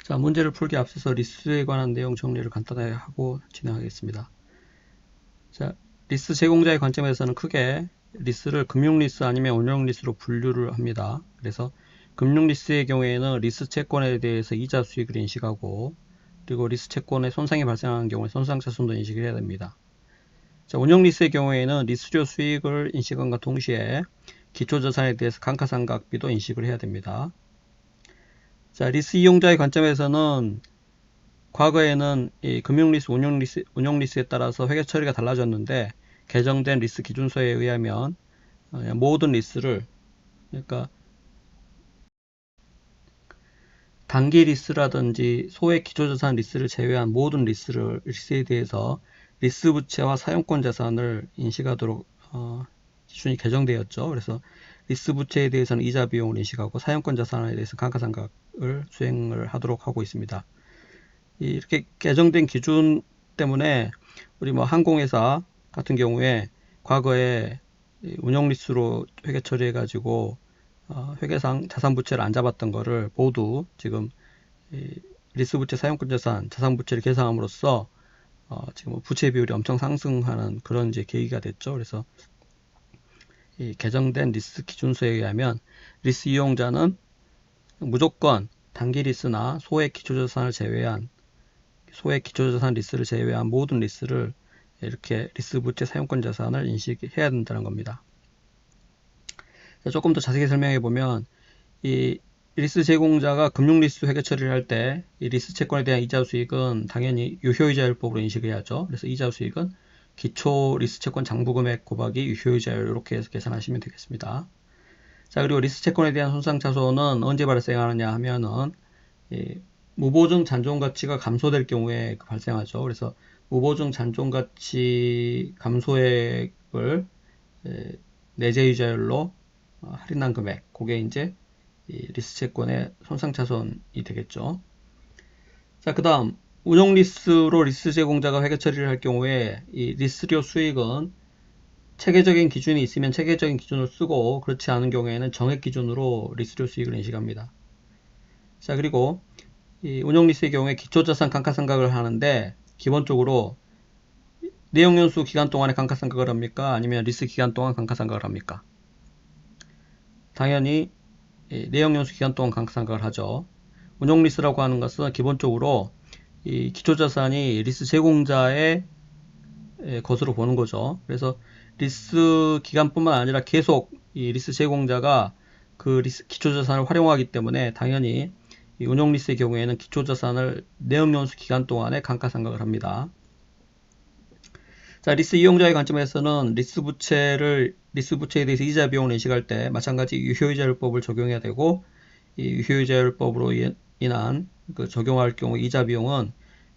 자, 문제를 풀기 앞서서 리스에 관한 내용 정리를 간단하게 하고 진행하겠습니다. 자, 리스 제공자의 관점에서는 크게 리스를 금융 리스 아니면 운영 리스로 분류를 합니다. 그래서 금융 리스의 경우에는 리스 채권에 대해서 이자 수익을 인식하고, 그리고 리스 채권에 손상이 발생하는 경우에 손상차손도 인식을 해야 됩니다. 자, 운영 리스의 경우에는 리스료 수익을 인식함과 동시에 기초자산에 대해서 감가상각비도 인식을 해야 됩니다. 자, 리스 이용자의 관점에서는 과거에는 이 금융리스, 운용리스에 따라서 회계 처리가 달라졌는데, 개정된 리스 기준서에 의하면 모든 리스를, 그러니까 단기 리스라든지 소액 기초자산 리스를 제외한 모든 리스에 대해서 리스 부채와 사용권 자산을 인식하도록 기준이 개정되었죠. 그래서 리스 부채에 대해서는 이자 비용을 인식하고 사용권 자산에 대해서 감가상각을 수행을 하도록 하고 있습니다. 이렇게 개정된 기준 때문에 우리 뭐 항공회사 같은 경우에 과거에 운영리스로 회계 처리해 가지고 회계상 자산부채를 안 잡았던 거를 모두 지금 리스부채, 사용권자산, 자산부채를 계상함으로써 지금 부채 비율이 엄청 상승하는 그런 이제 계기가 됐죠. 그래서 이 개정된 리스 기준서에 의하면 리스 이용자는 무조건 단기 리스나 소액 기초자산을 제외한 소액 기초자산 리스를 제외한 모든 리스를 이렇게 리스 부채 사용권 자산을 인식해야 된다는 겁니다. 조금 더 자세히 설명해 보면 이 리스 제공자가 금융 리스 회계 처리를 할 때 이 리스 채권에 대한 이자 수익은 당연히 유효이자율법으로 인식해야죠. 그래서 이자 수익은 기초 리스 채권 장부 금액 곱하기 유효이자율 이렇게 해서 계산하시면 되겠습니다. 자, 그리고 리스 채권에 대한 손상차손은 언제 발생하느냐 하면은 무보증 잔존 가치가 감소될 경우에 발생하죠. 그래서 무보증 잔존 가치 감소액을 내재이자율로 할인한 금액, 그게 이제 리스 채권의 손상차손이 되겠죠. 자, 그 다음 운용 리스로 리스 제공자가 회계 처리를 할 경우에 이 리스료 수익은 체계적인 기준이 있으면 체계적인 기준을 쓰고, 그렇지 않은 경우에는 정액 기준으로 리스료 수익을 인식합니다. 자, 그리고 이 운용 리스의 경우에 기초자산 감가상각을 하는데, 기본적으로 내용연수 기간 동안에 감가상각을 합니까? 아니면 리스 기간 동안 감가상각을 합니까? 당연히 내용연수 기간 동안 감가상각을 하죠. 운용 리스라고 하는 것은 기본적으로 이 기초자산이 리스 제공자의 것으로 보는 거죠. 그래서 리스 기간뿐만 아니라 계속 이 리스 제공자가 그 리스 기초자산을 활용하기 때문에 당연히 이 운용 리스의 경우에는 기초자산을 내역연수 기간 동안에 감가상각을 합니다. 자, 리스 이용자의 관점에서는 리스 부채에 대해서 이자 비용을 인식할 때 마찬가지 유효이자율법을 적용해야 되고, 이 유효이자율법으로 인한 그 적용할 경우 이자 비용은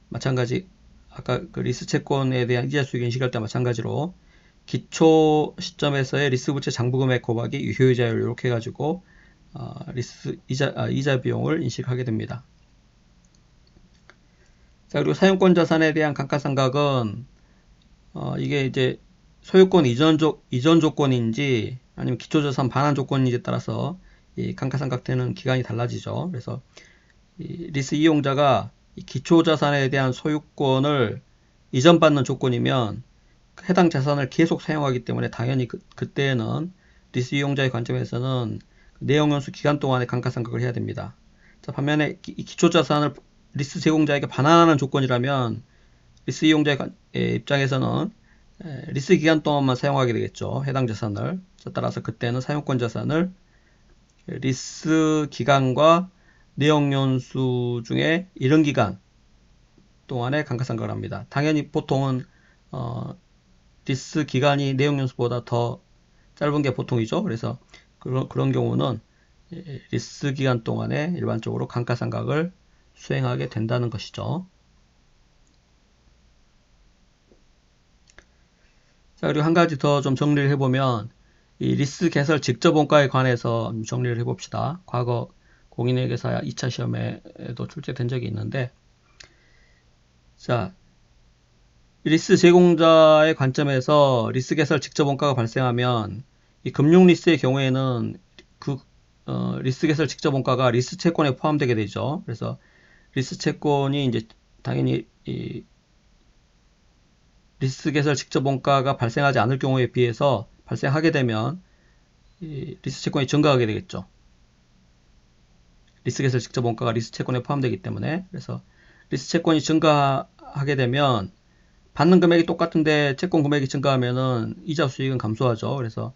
마찬가지 아까 그 리스 채권에 대한 이자 수익 인식할 때 마찬가지로 기초 시점에서의 리스 부채 장부 금액 곱하기 유효이자율 이렇게 해가지고 리스 이자 비용을 인식하게 됩니다. 자, 그리고 사용권 자산에 대한 감가상각은 이게 이제 소유권 이전 조건인지 아니면 기초자산 반환 조건인지에 따라서 이 감가상각되는 기간이 달라지죠. 그래서 이 리스 이용자가 이 기초자산에 대한 소유권을 이전받는 조건이면 해당 자산을 계속 사용하기 때문에 당연히 그때는 리스 이용자의 관점에서는 내용연수 기간 동안에 감가상각을 해야 됩니다. 자, 반면에 이 기초자산을 리스 제공자에게 반환하는 조건이라면 리스 이용자의 입장에서는 리스 기간 동안만 사용하게 되겠죠. 해당 자산을. 따라서 그때는 사용권 자산을 리스 기간과 내역연수 중에 이른 기간 동안에 감가상각을 합니다. 당연히 보통은 리스 기간이 내역연수보다 더 짧은 게 보통이죠. 그래서 그런 경우는 리스 기간 동안에 일반적으로 감가상각을 수행하게 된다는 것이죠. 자, 그리고 한 가지 더 좀 정리를 해보면 이 리스 개설 직접 원가에 관해서 정리를 해봅시다. 과거 공인회계사 2차 시험에도 출제된 적이 있는데, 자, 리스 제공자의 관점에서 리스 개설 직접 원가가 발생하면 이 금융 리스의 경우에는 그 리스 개설 직접 원가가 리스 채권에 포함되게 되죠. 그래서 리스 채권이 이제 당연히 이 리스 개설 직접 원가가 발생하지 않을 경우에 비해서 발생하게 되면 이 리스 채권이 증가하게 되겠죠. 리스 개설 직접 원가가 리스 채권에 포함되기 때문에. 그래서 리스 채권이 증가하게 되면 받는 금액이 똑같은데 채권 금액이 증가하면은 이자 수익은 감소하죠. 그래서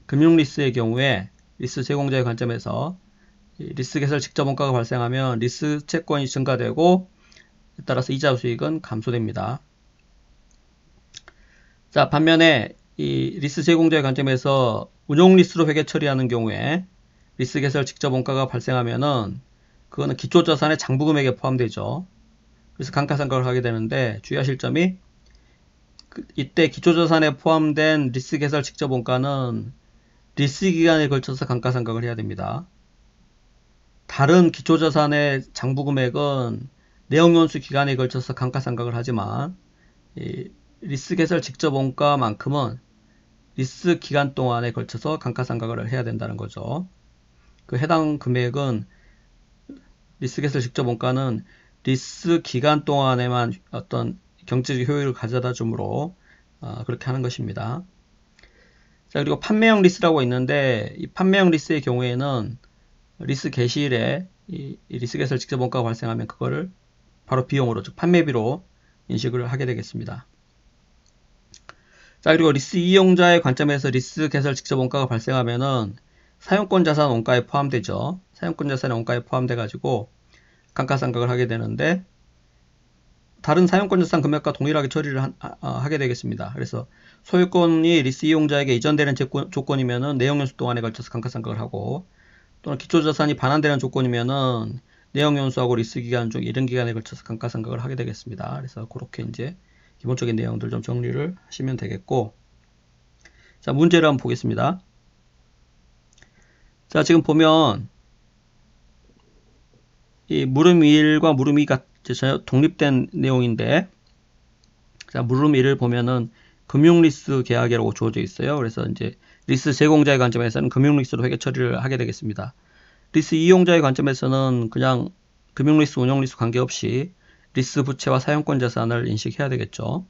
금융 리스의 경우에 리스 제공자의 관점에서 리스 개설 직접 원가가 발생하면 리스 채권이 증가되고 따라서 이자 수익은 감소됩니다. 자, 반면에 이 리스 제공자의 관점에서 운용 리스로 회계 처리하는 경우에 리스 개설 직접 원가가 발생하면은 그거는 기초자산의 장부 금액에 포함되죠. 그래서 감가상각을 하게 되는데 주의하실 점이 이때 기초자산에 포함된 리스 개설 직접 원가는 리스 기간에 걸쳐서 감가상각을 해야 됩니다. 다른 기초자산의 장부 금액은 내역연수 기간에 걸쳐서 감가상각을 하지만 이 리스 개설 직접 원가만큼은 리스 기간 동안에 걸쳐서 감가상각을 해야 된다는 거죠. 그 해당 금액은 리스 개설 직접 원가는 리스 기간 동안에만 어떤 경제적 효율을 가져다 주므로 그렇게 하는 것입니다. 자, 그리고 판매형 리스라고 있는데 이 판매형 리스의 경우에는 리스 개시일에 이 리스 개설 직접 원가가 발생하면 그거를 바로 비용으로, 즉 판매비로 인식을 하게 되겠습니다. 자, 그리고 리스 이용자의 관점에서 리스 개설 직접 원가가 발생하면은 사용권 자산 원가에 포함되죠. 사용권 자산의 원가에 포함돼 가지고 감가상각을 하게 되는데 다른 사용권 자산 금액과 동일하게 처리를 하게 되겠습니다. 그래서 소유권이 리스 이용자에게 이전되는 조건이면은 내역연수 동안에 걸쳐서 감가상각을 하고 또는 기초자산이 반환되는 조건이면은 내역연수하고 리스 기간 중 이른 기간에 걸쳐서 감가상각을 하게 되겠습니다. 그래서 그렇게 이제 기본적인 내용들 좀 정리를 하시면 되겠고, 자, 문제를 한번 보겠습니다. 자, 지금 보면 이 물음 1과 물음 2가 전혀 독립된 내용인데, 자, 물음 1을 보면은 금융리스 계약이라고 주어져 있어요. 그래서 이제 리스 제공자의 관점에서는 금융리스로 회계 처리를 하게 되겠습니다. 리스 이용자의 관점에서는 그냥 금융리스, 운용리스 관계없이 리스 부채와 사용권 자산을 인식해야 되겠죠.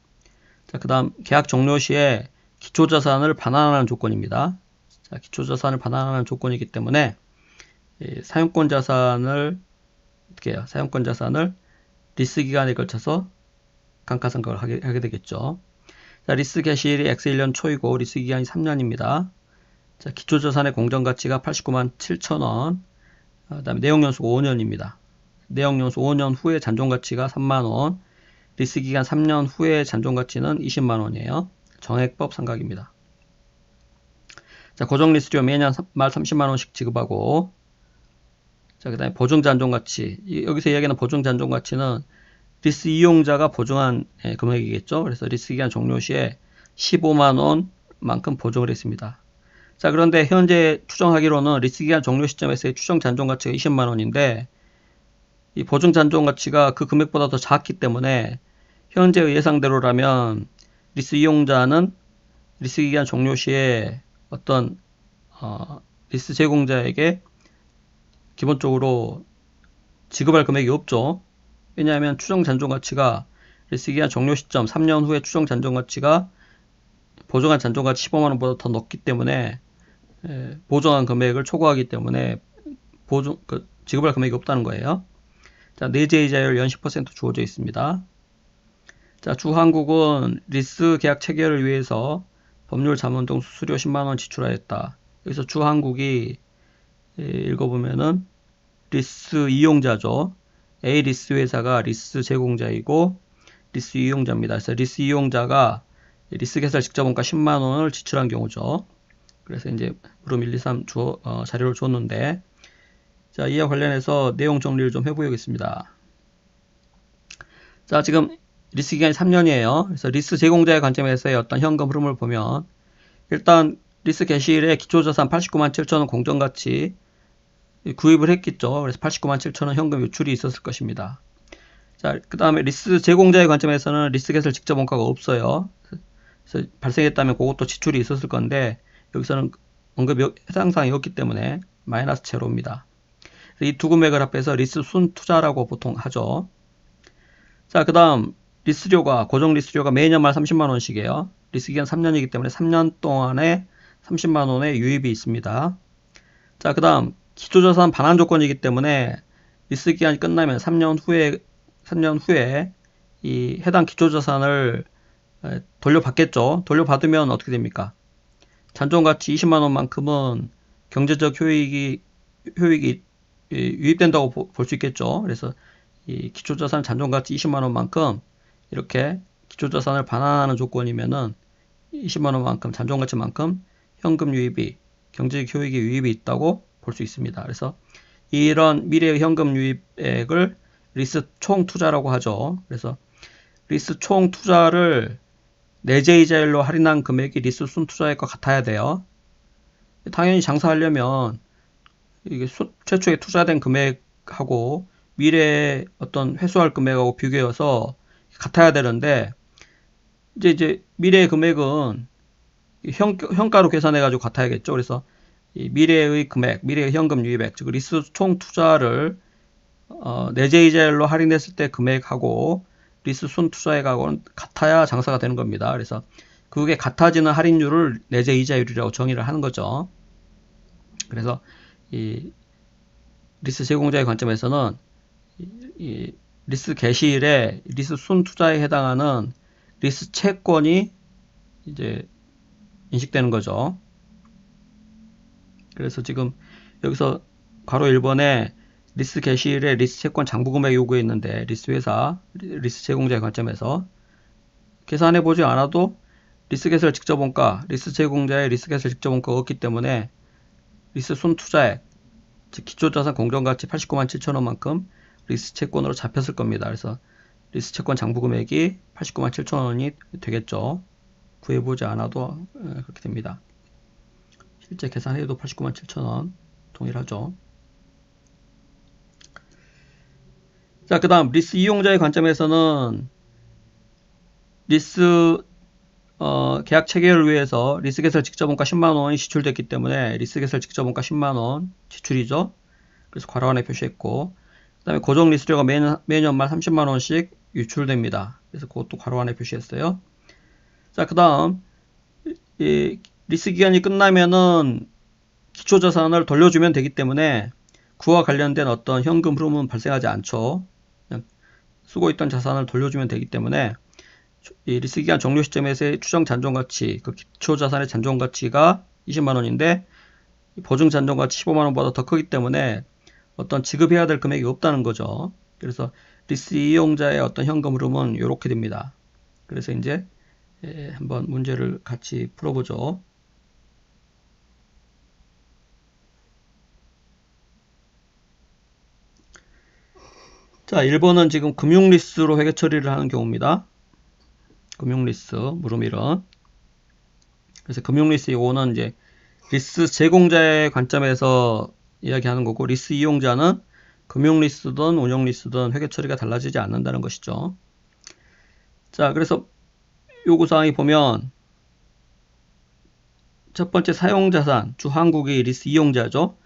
자, 그 다음 계약 종료 시에 기초자산을 반환하는 조건입니다. 자, 기초자산을 반환하는 조건이기 때문에 사용권 자산을 어떻게 해요? 사용권 자산을 리스 기간에 걸쳐서 감가상각을 하게 되겠죠. 자, 리스 개시일이 X1년 초이고 리스 기간이 3년입니다. 자, 기초자산의 공정가치가 89만 7천원, 그 다음에 내역연수가 5년입니다. 내역연수 5년 후에 잔존가치가 3만원, 리스 기간 3년 후에 잔존가치는 20만원이에요. 정액법 상각입니다. 자, 고정리스료 매년 말 30만원씩 지급하고, 자, 그 다음에 보증잔존가치. 여기서 이야기하는 보증잔존가치는 리스 이용자가 보증한 금액이겠죠. 그래서 리스 기간 종료 시에 15만원만큼 보증을 했습니다. 자, 그런데 현재 추정하기로는 리스 기간 종료 시점에서의 추정 잔존가치가 20만원인데, 이 보증 잔존가치가 그 금액보다 더 작기 때문에 현재의 예상대로라면 리스 이용자는 리스 기간 종료 시에 어떤 리스 제공자에게 기본적으로 지급할 금액이 없죠. 왜냐하면 추정 잔존가치가 리스 기간 종료 시점 3년 후에 추정 잔존가치가 보증한 잔존가치 15만원보다 더 높기 때문에 보증한 금액을 초과하기 때문에 지급할 금액이 없다는 거예요. 자, 내재이자율 연 10% 주어져 있습니다. 자, 주한국은 리스 계약 체결을 위해서 법률 자문 등 수수료 10만원 지출하였다. 여기서 주한국이 읽어보면은 리스 이용자죠. A 리스 회사가 리스 제공자이고 리스 이용자입니다. 그래서 리스 이용자가 리스 개설 직접 원가 10만원을 지출한 경우죠. 그래서 이제 물음 1, 2, 3 자료를 줬는데, 자, 이와 관련해서 내용 정리를 좀 해보겠습니다. 자, 지금 리스 기간이 3년이에요. 그래서 리스 제공자의 관점에서의 어떤 현금 흐름을 보면 일단 리스 개시일에 기초자산 89만 7천원 공정가치 구입을 했겠죠. 그래서 89만 7천원 현금 유출이 있었을 것입니다. 자, 그 다음에 리스 제공자의 관점에서는 리스 개설 직접 원가가 없어요. 그래서 발생했다면 그것도 지출이 있었을 건데 여기서는 언급 해당 사항이 없기 때문에 마이너스 제로입니다. 이 두 금액을 합해서 리스 순투자라고 보통 하죠. 자, 그 다음 리스료가 고정 리스료가 매년 말 30만 원씩이에요. 리스 기간 3년이기 때문에 3년 동안에 30만 원의 유입이 있습니다. 자, 그 다음 기초자산 반환 조건이기 때문에 리스 기간이 끝나면 3년 후에 이 해당 기초자산을 돌려받겠죠. 돌려받으면 어떻게 됩니까? 잔존가치 20만 원만큼은 경제적 효익이 유입된다고 볼 수 있겠죠. 그래서 이 기초자산 잔존가치 20만 원만큼 이렇게 기초자산을 반환하는 조건이면은 20만 원만큼 잔존가치만큼 현금 유입이 경제적 효익의 유입이 있다고 볼 수 있습니다. 그래서 이런 미래의 현금 유입액을 리스 총 투자라고 하죠. 그래서 리스 총 투자를 내재이자율로 할인한 금액이 리스 순 투자액과 같아야 돼요. 당연히 장사하려면 이게 최초에 투자된 금액하고 미래에 어떤 회수할 금액하고 비교해서 같아야 되는데 이제 미래의 금액은 현가로 계산해가지고 같아야겠죠. 그래서 이 미래의 금액, 미래의 현금 유입액, 즉 리스 총 투자를 내재이자율로 할인했을 때 금액하고 리스 순 투자액하고는 같아야 장사가 되는 겁니다. 그래서 그게 같아지는 할인율을 내재이자율이라고 정의를 하는 거죠. 그래서 이 리스 제공자의 관점에서는 이 리스 개시일에 리스 순 투자에 해당하는 리스 채권이 이제 인식되는 거죠. 그래서 지금 여기서 괄호 1번에 리스 개시일에 리스 채권 장부금액 요구에 있는데 리스 회사, 리스 제공자의 관점에서 계산해 보지 않아도 리스 개설 직접 원가, 리스 제공자의 리스 개설 직접 원가가 없기 때문에 리스 순 투자액, 즉 기초자산 공정가치 89만 7천 원만큼 리스 채권으로 잡혔을 겁니다. 그래서 리스 채권 장부금액이 89만 7천 원이 되겠죠. 구해보지 않아도 그렇게 됩니다. 실제 계산해도 89만 7천 원 동일하죠. 자, 그 다음 리스 이용자의 관점에서는 리스 계약 체결을 위해서 리스 개설 직접 원가 10만 원이 지출됐기 때문에 리스 개설 직접 원가 10만 원 지출이죠. 그래서 괄호 안에 표시했고, 그 다음에 고정 리스료가 매년 말 30만 원씩 유출됩니다. 그래서 그것도 괄호 안에 표시했어요. 자, 그 다음 이 리스 기간이 끝나면은 기초자산을 돌려주면 되기 때문에 그와 관련된 어떤 현금 흐름은 발생하지 않죠. 그냥 쓰고 있던 자산을 돌려주면 되기 때문에 이 리스 기간 종료 시점에서의 추정 잔존가치, 그 기초자산의 잔존가치가 20만 원인데 보증 잔존가치 15만 원보다 더 크기 때문에 어떤 지급해야 될 금액이 없다는 거죠. 그래서 리스 이용자의 어떤 현금 흐름은 이렇게 됩니다. 그래서 이제 한번 문제를 같이 풀어보죠. 자, 1번은 지금 금융리스로 회계 처리를 하는 경우입니다. 금융리스, 물음일은. 그래서 금융리스 이거는 이제 리스 제공자의 관점에서 이야기하는 거고, 리스 이용자는 금융리스든 운영리스든 회계 처리가 달라지지 않는다는 것이죠. 자, 그래서 요구사항이 보면 첫 번째 사용자산, 주한국이 리스 이용자죠.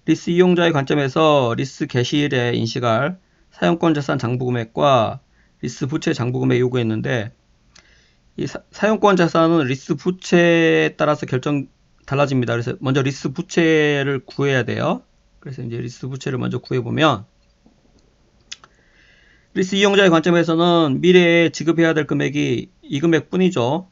리스 이용자의 관점에서 리스 개시일에 인식할 사용권 자산 장부금액과 리스 부채 장부금액 요구했는데 이 사용권 자산은 리스 부채에 따라서 달라집니다. 그래서 먼저 리스 부채를 구해야 돼요. 그래서 이제 리스 부채를 먼저 구해보면 리스 이용자의 관점에서는 미래에 지급해야 될 금액이 이 금액뿐이죠.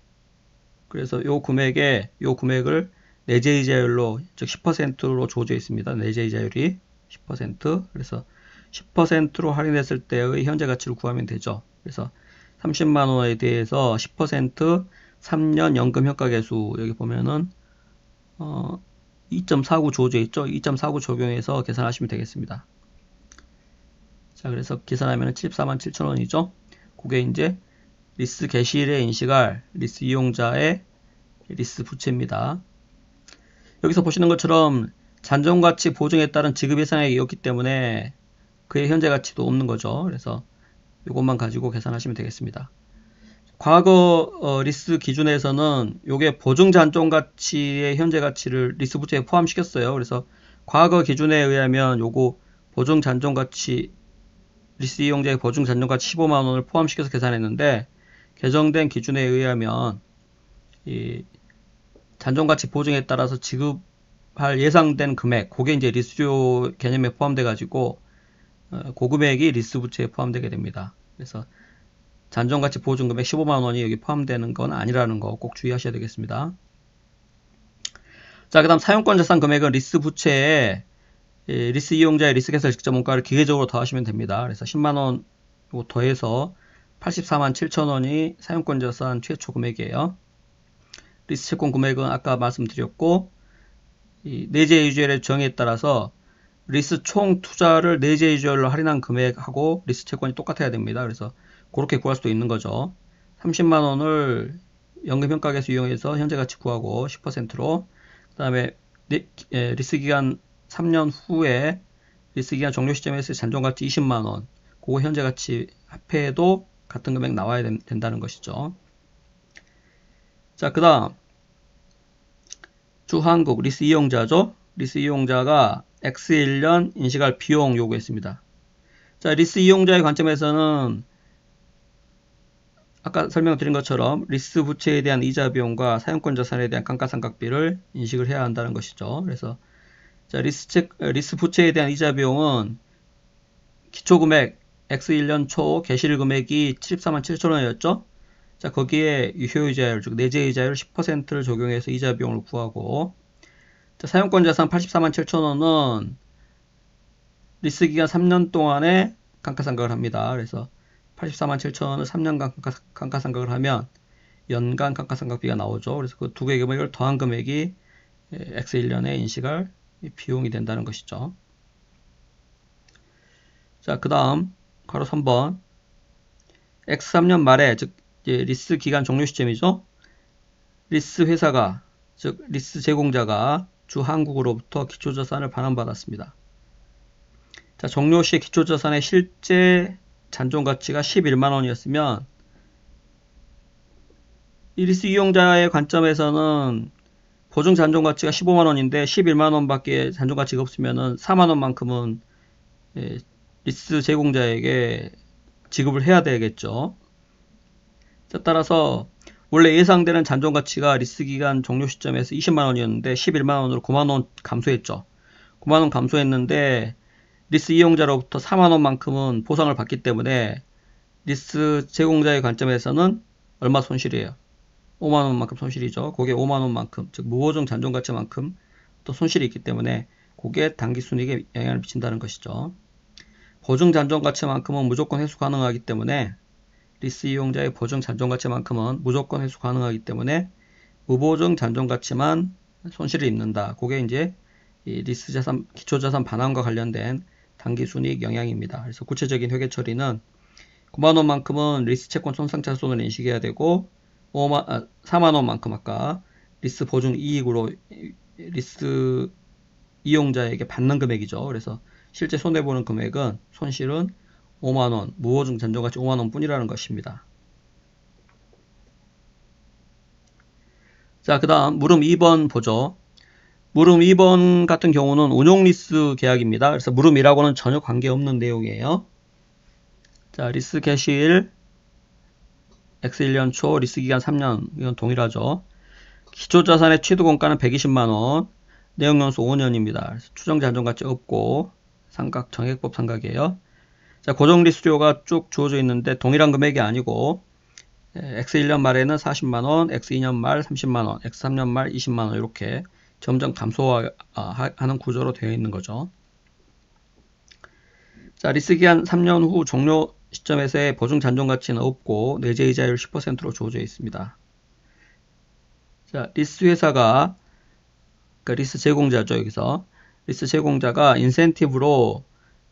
그래서 요 금액을 내재이자율로 즉 10%로 주어져 있습니다. 내재이자율이 10%. 그래서 10%로 할인했을 때의 현재 가치를 구하면 되죠. 그래서 30만 원에 대해서 10% 3년 연금 현가계수 여기 보면은 2.49 주어져 있죠. 2.49 적용해서 계산하시면 되겠습니다. 자, 그래서 계산하면 74만 7천 원이죠. 그게 이제 리스 개시일에 인식할 리스 이용자의 리스 부채입니다. 여기서 보시는 것처럼 잔존가치 보증에 따른 지급 예상액이었기 때문에 그의 현재 가치도 없는 거죠. 그래서 이것만 가지고 계산하시면 되겠습니다. 과거 리스 기준에서는 요게 보증 잔존가치의 현재 가치를 리스 부채에 포함시켰어요. 그래서 과거 기준에 의하면 요거 보증 잔존가치 리스 이용자의 보증 잔존가치 15만원을 포함시켜서 계산했는데 개정된 기준에 의하면 이 잔존가치 보증에 따라서 지급할 예상된 금액, 그게 이제 리스료 개념에 포함돼 가지고 그 금액이 리스 부채에 포함되게 됩니다. 그래서 잔존가치 보증 금액 15만원이 여기 포함되는 건 아니라는 거 꼭 주의하셔야 되겠습니다. 자, 그 다음 사용권 자산 금액은 리스 부채에 리스 이용자의 리스 개설 직접 원가를 기계적으로 더하시면 됩니다. 그래서 10만원 더해서 84만 7천원이 사용권 자산 최초 금액이에요. 리스 채권 금액은 아까 말씀드렸고, 이 내재 유지율의 정의에 따라서 리스 총 투자를 내재 유지율로 할인한 금액하고 리스 채권이 똑같아야 됩니다. 그래서 그렇게 구할 수도 있는 거죠. 30만원을 연금평가계에서 이용해서 현재 가치 구하고 10%로, 그 다음에 리스 기간 3년 후에 리스 기간 종료 시점에서 잔존가치 20만원, 그거 현재 가치 합해도 같은 금액 나와야 된다는 것이죠. 자, 그 다음 주한국 리스 이용자죠. 리스 이용자가 X1년 인식할 비용 요구했습니다. 자, 리스 이용자의 관점에서는 아까 설명드린 것처럼 리스 부채에 대한 이자 비용과 사용권 자산에 대한 감가상각비를 인식을 해야 한다는 것이죠. 그래서 자, 리스 부채에 대한 이자 비용은 기초금액 X1년 초 개시일 금액이 74만 7천원이었죠. 자, 거기에 유효이자율, 즉 내재이자율 10%를 적용해서 이자 비용을 구하고, 자, 사용권 자산 84만 7천원은 리스 기간 3년 동안에 감가상각을 합니다. 그래서 84만 7천원을 3년간 감가상각을 하면 연간 감가상각비가 나오죠. 그래서 그 두 개의 금액을 더한 금액이 X1년에 인식할 비용이 된다는 것이죠. 자, 그 다음 괄호 3번 X3년 말에, 즉 리스 기간 종료 시점이죠. 리스 회사가, 즉 리스 제공자가 주한국으로부터 기초자산을 반환받았습니다. 자, 종료 시 기초자산의 실제 잔존가치가 11만원이었으면 이 리스 이용자의 관점에서는 보증 잔존가치가 15만원인데 11만원밖에 잔존가치가 없으면 4만원만큼은 리스 제공자에게 지급을 해야 되겠죠. 자, 따라서 원래 예상되는 잔존가치가 리스 기간 종료 시점에서 20만원이었는데 11만원으로 9만원 감소했죠. 9만원 감소했는데 리스 이용자로부터 4만원만큼은 보상을 받기 때문에 리스 제공자의 관점에서는 얼마 손실이에요? 5만원만큼 손실이죠. 그게 5만원만큼, 즉 무보증 잔존가치만큼 또 손실이 있기 때문에 그게 당기순이익에 영향을 미친다는 것이죠. 보증 잔존가치만큼은 무조건 회수 가능하기 때문에 리스 이용자의 보증 잔존가치만큼은 무조건 회수 가능하기 때문에 무보증 잔존가치만 손실을 입는다. 그게 이제 이 리스 자산, 기초자산 반환과 관련된 당기순이익 영향입니다. 그래서 구체적인 회계 처리는 9만원만큼은 리스 채권 손상차손을 인식해야 되고 4만원만큼 아까 리스 보증 이익으로 리스 이용자에게 받는 금액이죠. 그래서 실제 손해보는 금액은 손실은 5만원, 무보증 잔존가치 5만원 뿐이라는 것입니다. 자, 그 다음 물음 2번 보죠. 물음 2번 같은 경우는 운용리스 계약입니다. 그래서 물음이라고는 전혀 관계없는 내용이에요. 자, 리스 개시일 X1년 초, 리스 기간 3년, 이건 동일하죠. 기초자산의 취득원가는 120만원, 내역연수 5년입니다. 추정 잔존가치 없고 상각 정액법 상각이에요. 자, 고정리수료가 쭉 주어져 있는데 동일한 금액이 아니고 X1년 말에는 40만원, X2년 말 30만원, X3년 말 20만원 이렇게 점점 감소하는 구조로 되어 있는 거죠. 자, 리스기간 3년 후 종료 시점에서의 보증 잔존가치는 없고 내재이자율 10%로 주어져 있습니다. 자, 리스 회사가, 그러니까 리스 제공자죠. 여기서 리스 제공자가 인센티브로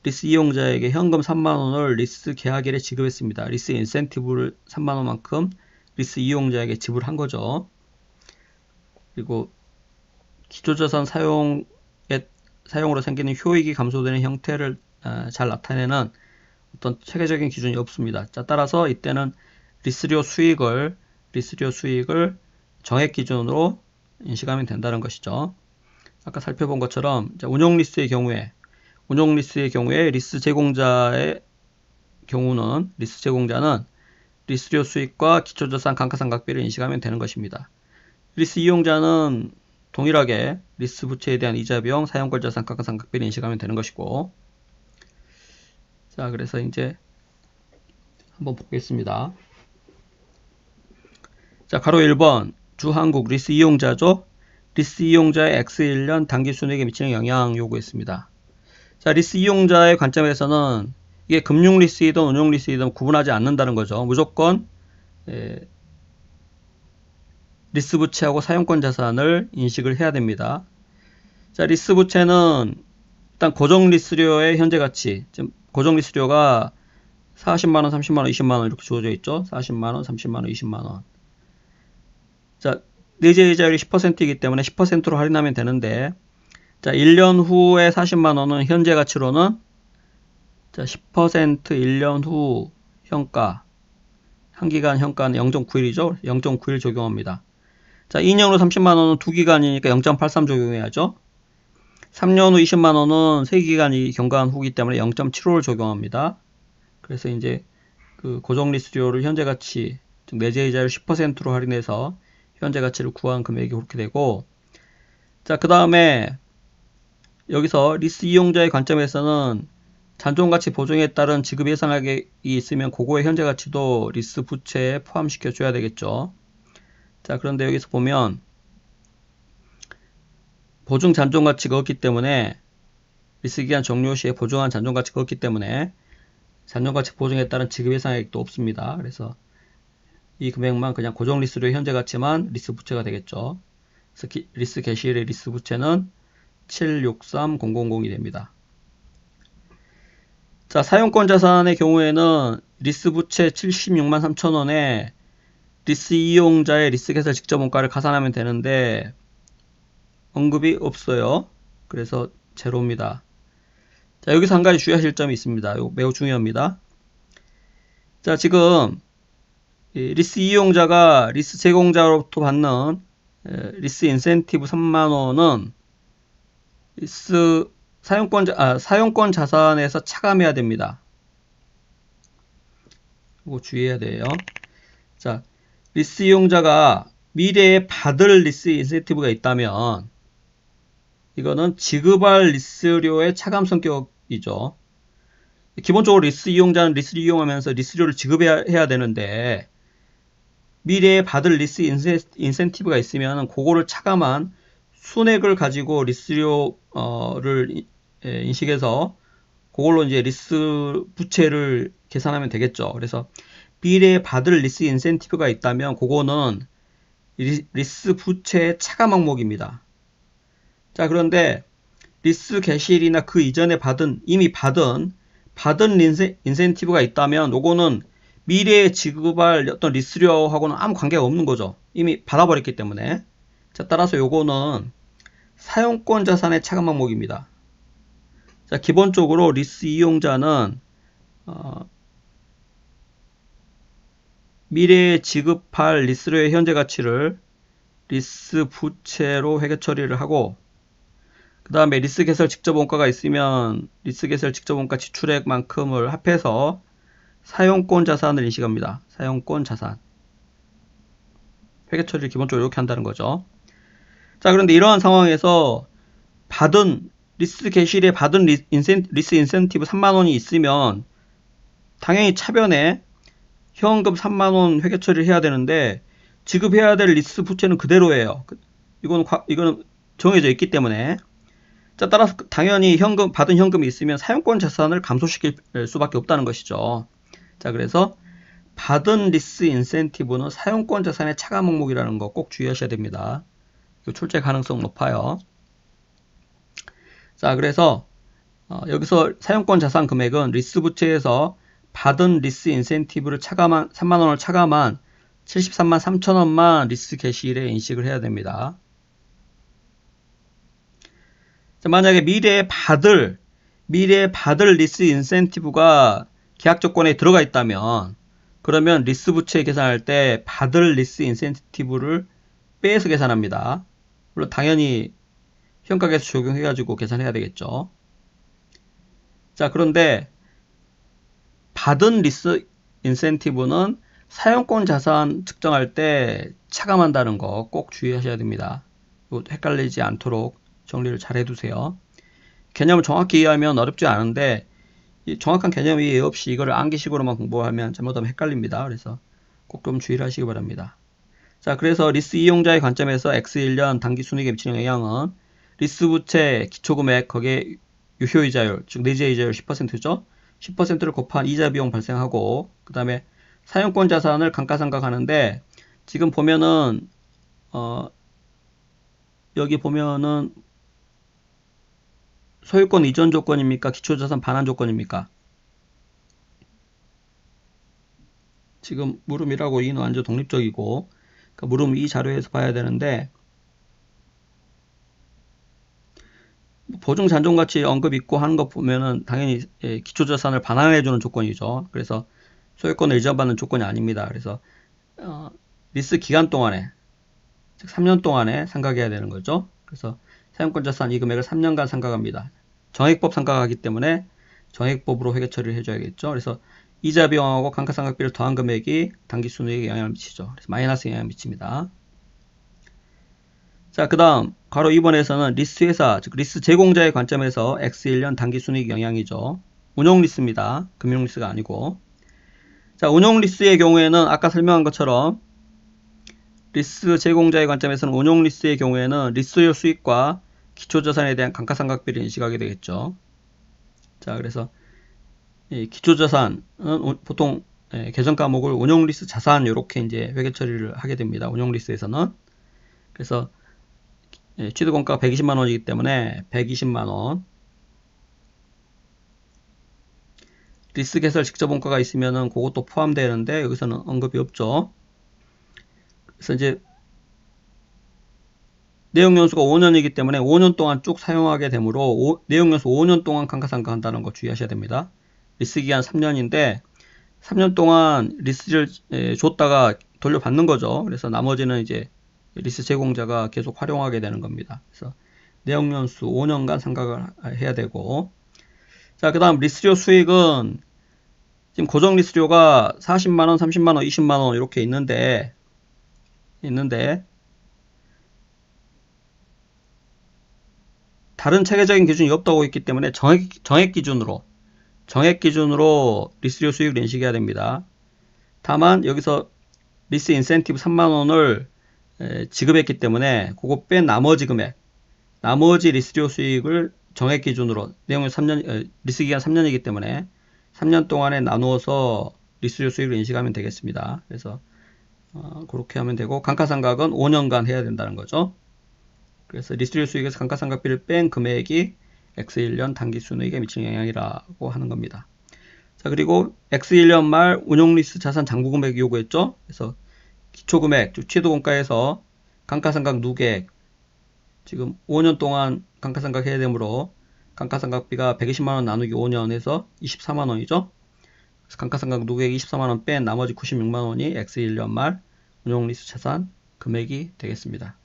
리스 이용자에게 현금 3만원을 리스 계약일에 지급했습니다. 리스 인센티브를 3만원만큼 리스 이용자에게 지불한 거죠. 그리고 기초자산 사용으로 생기는 효익이 감소되는 형태를 잘 나타내는 어떤 체계적인 기준이 없습니다. 자, 따라서 이때는 리스료 수익을 정액 기준으로 인식하면 된다는 것이죠. 아까 살펴본 것처럼 운용리스의 경우에 운용 리스의 경우에 리스 제공자의 경우는 리스 제공자는 리스료 수익과 기초자산 감가상각비를 인식하면 되는 것입니다. 리스 이용자는 동일하게 리스 부채에 대한 이자 비용, 사용권 자산 감가상각비를 인식하면 되는 것이고, 자, 그래서 이제 한번 보겠습니다. 자, 가로 1번 주한국 리스 이용자죠. 리스 이용자의 X1년 단기 순이익에 미치는 영향 요구했습니다. 자, 리스 이용자의 관점에서는 이게 금융 리스이든 운용 리스이든 구분하지 않는다는 거죠. 무조건 리스 부채하고 사용권 자산을 인식을 해야 됩니다. 자, 리스 부채는 일단 고정 리스료의 현재 가치, 지금 고정 리스료가 40만원, 30만원, 20만원 이렇게 주어져 있죠. 40만원, 30만원, 20만원. 자, 내재 이자율이 10%이기 때문에 10%로 할인하면 되는데, 자, 1년 후에 40만원은 현재 가치로는 자, 10% 1년 후 현가, 한기간 현가는 0.91이죠. 0.91 적용합니다. 자, 2년 후 30만원은 2기간이니까 0.83 적용해야죠. 3년 후 20만원은 3기간이 경과한 후기 때문에 0.75를 적용합니다. 그래서 이제 그 고정 리스료를 현재 가치, 즉 내재 이자율 10%로 할인해서 현재 가치를 구한 금액이 그렇게 되고, 자, 그 다음에 여기서 리스 이용자의 관점에서는 잔존가치 보증에 따른 지급 예상액이 있으면 그거의 현재 가치도 리스 부채에 포함시켜 줘야 되겠죠. 자, 그런데 여기서 보면 보증 잔존가치가 없기 때문에 리스기간 종료 시에 보증한 잔존가치가 없기 때문에 잔존가치 보증에 따른 지급 예상액도 없습니다. 그래서 이 금액만 그냥 고정 리스료의 현재 가치만 리스 부채가 되겠죠. 그래서 리스 개시일의 리스 부채는 763000이 됩니다. 자, 사용권 자산의 경우에는 리스 부채 76만 3천원에 리스 이용자의 리스 개설 직접 원가를 가산하면 되는데 언급이 없어요. 그래서 제로입니다. 자, 여기서 한 가지 주의하실 점이 있습니다. 이거 매우 중요합니다. 자, 지금 리스 이용자가 리스 제공자로부터 받는 리스 인센티브 3만원은 리스 사용권 자산에서 차감해야 됩니다. 이거 주의해야 돼요. 자, 리스 이용자가 미래에 받을 리스 인센티브가 있다면 이거는 지급할 리스료의 차감 성격이죠. 기본적으로 리스 이용자는 리스를 이용하면서 리스료를 지급해야 되는데 미래에 받을 리스 인센티브가 있으면 그거를 차감한 순액을 가지고 리스료를 인식해서 그걸로 이제 리스 부채를 계산하면 되겠죠. 그래서 미래에 받을 리스 인센티브가 있다면 그거는 리스 부채의 차감 항목입니다. 자, 그런데 리스 개시일이나 그 이전에 이미 받은 인센티브가 있다면 요거는 미래에 지급할 어떤 리스료하고는 아무 관계가 없는 거죠. 이미 받아버렸기 때문에. 자, 따라서 요거는 사용권 자산의 차감 항목입니다. 자, 기본적으로 리스 이용자는 미래에 지급할 리스료의 현재 가치를 리스 부채로 회계 처리를 하고, 그 다음에 리스 개설 직접 원가가 있으면 리스 개설 직접 원가 지출액만큼을 합해서 사용권 자산을 인식합니다. 사용권 자산. 회계 처리를 기본적으로 이렇게 한다는 거죠. 자, 그런데 이러한 상황에서 리스 개시일에 받은 리스 인센티브 3만원이 있으면 당연히 차변에 현금 3만원 회계 처리를 해야 되는데 지급해야 될 리스 부채는 그대로예요. 이거는 정해져 있기 때문에. 자, 따라서 당연히 받은 현금이 있으면 사용권 자산을 감소시킬 수밖에 없다는 것이죠. 자, 그래서 받은 리스 인센티브는 사용권 자산의 차감 항목이라는 거 꼭 주의하셔야 됩니다. 출제 가능성 높아요. 자, 그래서 여기서 사용권 자산 금액은 리스 부채에서 받은 리스 인센티브를 3만원을 차감한 73만 3천원만 리스 개시일에 인식을 해야 됩니다. 자, 만약에 미래에 받을 리스 인센티브가 계약 조건에 들어가 있다면 그러면 리스 부채 계산할 때 받을 리스 인센티브를 빼서 계산합니다. 물론 당연히 현가계수 적용해가지고 계산해야 되겠죠. 자, 그런데 받은 리스 인센티브는 사용권 자산 측정할 때 차감한다는 거 꼭 주의하셔야 됩니다. 헷갈리지 않도록 정리를 잘 해두세요. 개념을 정확히 이해하면 어렵지 않은데 정확한 개념 이해 없이 이거를 암기식으로만 공부하면 잘못하면 헷갈립니다. 그래서 꼭 좀 주의를 하시기 바랍니다. 자, 그래서 리스 이용자의 관점에서 X1년 당기순이익에 미치는 영향은 리스 부채 기초금액 거기에 유효이자율 즉 내재이자율 10%죠. 10%를 곱한 이자 비용 발생하고 그 다음에 사용권 자산을 감가상각하는데 지금 보면은 여기 보면은 소유권 이전 조건입니까? 기초자산 반환 조건입니까? 지금 물음이라고 이는 완전 독립적이고 그러니까 물음 이 자료에서 봐야 되는데 보증 잔존가치 언급 있고 하는 거 보면은 당연히 기초자산을 반환해주는 조건이죠. 그래서 소유권을 이전받는 조건이 아닙니다. 그래서 리스 기간 동안에 즉 3년 동안에 상각해야 되는 거죠. 그래서 사용권 자산 이 금액을 3년간 상각합니다. 정액법 상각하기 때문에 정액법으로 회계 처리를 해줘야겠죠. 그래서 이자 비용하고 감가상각비를 더한 금액이 당기순이익에 영향을 미치죠. 그래서 마이너스 영향을 미칩니다. 자, 그 다음 괄호 2번에서는 리스 회사, 즉 리스 제공자의 관점에서 X1년 당기순이익 영향이죠. 운용 리스입니다. 금융 리스가 아니고. 자, 운용 리스의 경우에는 아까 설명한 것처럼 리스 제공자의 관점에서는 운용 리스의 경우에는 리스료 수익과 기초자산에 대한 감가상각비를 인식하게 되겠죠. 자, 그래서 기초자산은 보통 계정 과목을 운용 리스 자산 이렇게 이제 회계 처리를 하게 됩니다. 운용 리스에서는. 그래서 취득원가가 120만 원이기 때문에 120만 원. 리스 개설 직접 원가가 있으면은 그것도 포함되는데 여기서는 언급이 없죠. 그래서 이제 내용연수가 5년이기 때문에 5년 동안 쭉 사용하게 되므로 내용연수 5년 동안 감가상각한다는 거 주의하셔야 됩니다. 리스 기간 3년인데 3년 동안 리스를 줬다가 돌려받는 거죠. 그래서 나머지는 이제 리스 제공자가 계속 활용하게 되는 겁니다. 그래서 내용연수 5년간 상각을 해야 되고 자, 그 다음 리스료 수익은 지금 고정 리스료가 40만원, 30만원, 20만원 이렇게 있는데 다른 체계적인 기준이 없다고 했기 때문에 정액 기준으로 리스료 수익을 인식해야 됩니다. 다만 여기서 리스 인센티브 3만원을 지급했기 때문에 그거 뺀 나머지 금액, 나머지 리스료 수익을 정액 기준으로 내용은 3년, 리스 기간 3년이기 때문에 3년 동안에 나누어서 리스료 수익을 인식하면 되겠습니다. 그래서 그렇게 하면 되고 감가상각은 5년간 해야 된다는 거죠. 그래서 리스료 수익에서 감가상각비를 뺀 금액이 X1년 당기순이익에 미치는 영향이라고 하는 겁니다. 자, 그리고 X1년 말 운용리스 자산 장부금액 요구했죠. 그래서 기초금액, 즉 취득원가에서 감가상각 누계액 지금 5년 동안 감가상각 해야 되므로 감가상각비가 120만원 나누기 5년 해서 24만원이죠. 그래서 감가상각 누계액 24만원 뺀 나머지 96만원이 X1년 말 운용리스 자산 금액이 되겠습니다.